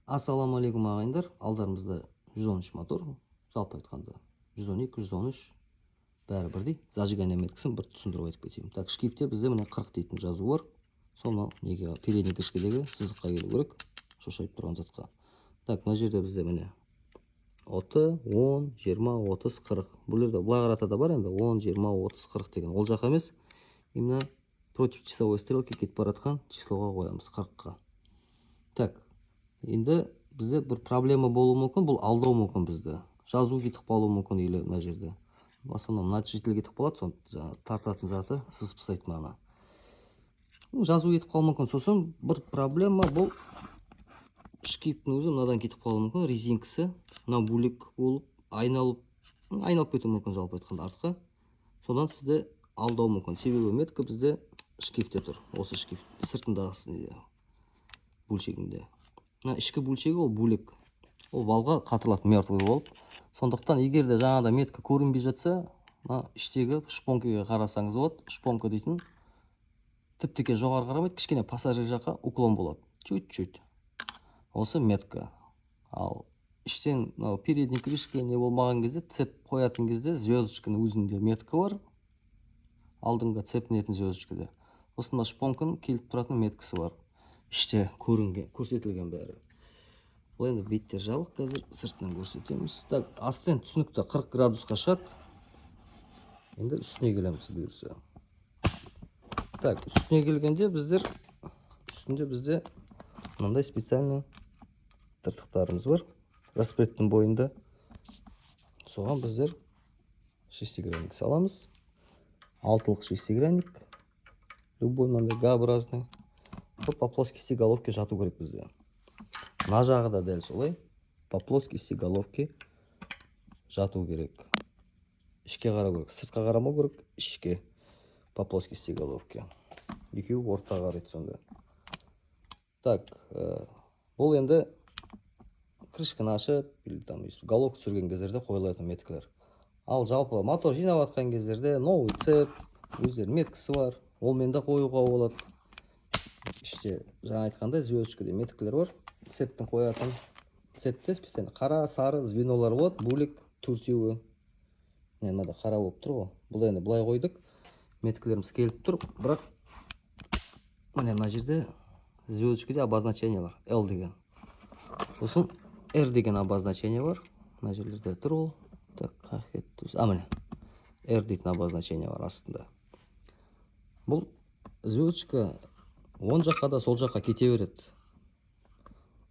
Ассалаумағалейкум ағайындар, алдарымызда 113 мотор, жалпы айтқанда 112, 113 бәрі бірдей. Зажигание меткісін бір түсіндіріп айтып кетейін. Так, шкифте бізде міне 40 дейтін жазу бар. Соны неге передний кішкедегі сызыққа келу керек, шошайып тұрған затқа. Так, мына жерде бізде міне 10, 10, 20, 30, 40. Бұл жерде былай қарата да бар енді 10, 20, 30, 40 деген. Ол жаққа емес, именно против часовой стрелки кетіп баратқан числоға қоямыз 40-қа. Так, енді бізде бір проблема болуы мүмкін, бұл алдау мүмкін бізді. Жазу кетіп қалуы мүмкін или мына жерде. В основном натяжитель кетіп қалады, соны тартатын заты сызып тастайды мана. Жазу кетіп қалуы мүмкін. Сосын бір проблема бұл шкифтің өзі мынадан кетіп қалуы мүмкін. Резинкасы мынау бөлек болып айналып кетуі мүмкін, жалпы айтқанда артқа. Содан сізді алдау мүмкін. Себебі метка бізде шкифте тұр. Осы шкифт сыртындағы бөлшегінде. Ішкі бөлшегі ол бөлек. Ол валға қатырылатын мертвый болып. Сондықтан егер де жаңада метка көрінбей жатса, іштегі шпонкаға қарасаңыз болады. Шпонка дейтін тіп-тіке жоғары қарамайды, кішкене пассажир жаққа уклон болады. Чуть-чуть. Осы метка. Ал іштен передний крышка не болмаған кезде, цеп қоятын кезде звездочканың өзінде метка бар. Алдыңға цепінетін звездочкада. Осында шпонканың келіп тұратын меткасы бар. Іште көрсетілген бәрі. Бұл енді беттер жабық, қазір сыртынан көрсетеміз. Так, астын түсінікті 40 градусқа шығады. Енді үстіне келеміз бұйырса. Так, үстіне келгенде үстінде бізде мынандай специальный тыртықтарымыз бар. Распредтің бойында. Соған біздер шестигранник саламыз. 6-лық шестигранник. Любой мынандай Г-образный. По плоскости головки жату керек бізде. Мына жағы да дәл солай. По плоскости головки жату керек. Ішке қарау керек. Сыртқа қарамау керек. Ішке. По плоскости головки. Екеуі ортаға қарайды сонда. Так, бұл енді крышканы ашып, головка түсірген кездерде қойылатын меткалар. Ал жалпы мотор жинап жатқан кездерде новый цеп, өздері меткасы бар. Ол мен де қоюға болады. Іште жаңа айтқандай звездочкада меткалар бар. Цептің қоятын. Цепте специально қара, сары звенолар болады. Бөлек төртеуі. Мынада қара болып тұр ғой. Бұл енді былай қойдық. Меткаларымыз келіп тұр. Бірақ мына жерде звездочкада обозначение бар. L деген. Сосын R деген обозначение бар. Мына жерлерде тұр ол. Так, міне. R дейтін обозначение бар астында. Бұл звездочка оң жаққа да сол жаққа кете береді.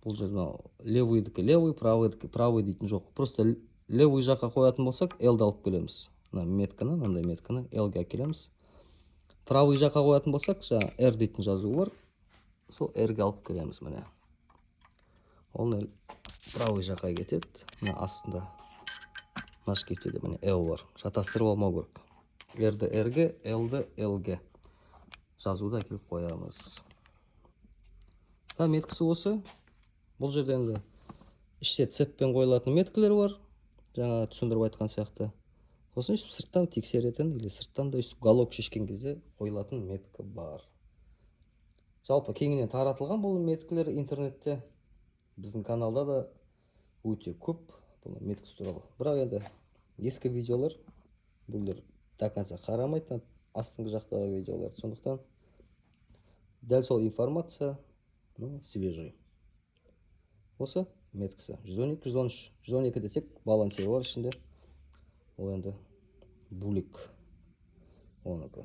Бұл жерде левый, правый дейтін жоқ. Просто левый жаққа қоятын болсақ, L-ді алып келеміз. Мынандай метканы L-ге келеміз. Правый жаққа қоятын болсақ, R дейтін жазуы бар. Сол R-ге алып келеміз міне. Ол правый жаққа кетеді. Мына астында наш кетеді міне L бар. Шатастырып алмау керек. R-ді R-ге, L-ді L-ге жазуды әкеліп қоямыз. Меткісі осы. Бұл жерде енді іште цеппен қойылатын меткалар бар. Жаңа түсіндіріп айтқан сияқты. Сосын сырттан тексеретін, или сырттан да головка шешкен кезде қойылатын метка бар. Жалпы кеңінен таратылған бұл меткалар интернетте. Біздің каналда да өте көп бұл меткасы туралы. Бірақ енді ескі видеолар, бұлар до конца қарамайды, астыңғы жақтағы видеолар. Сондықтан дәл сол информация свежий. Осы меткасы 112, 113. 112-де тек балансир бар ішінде. Ол енді бөлек. Оныкі.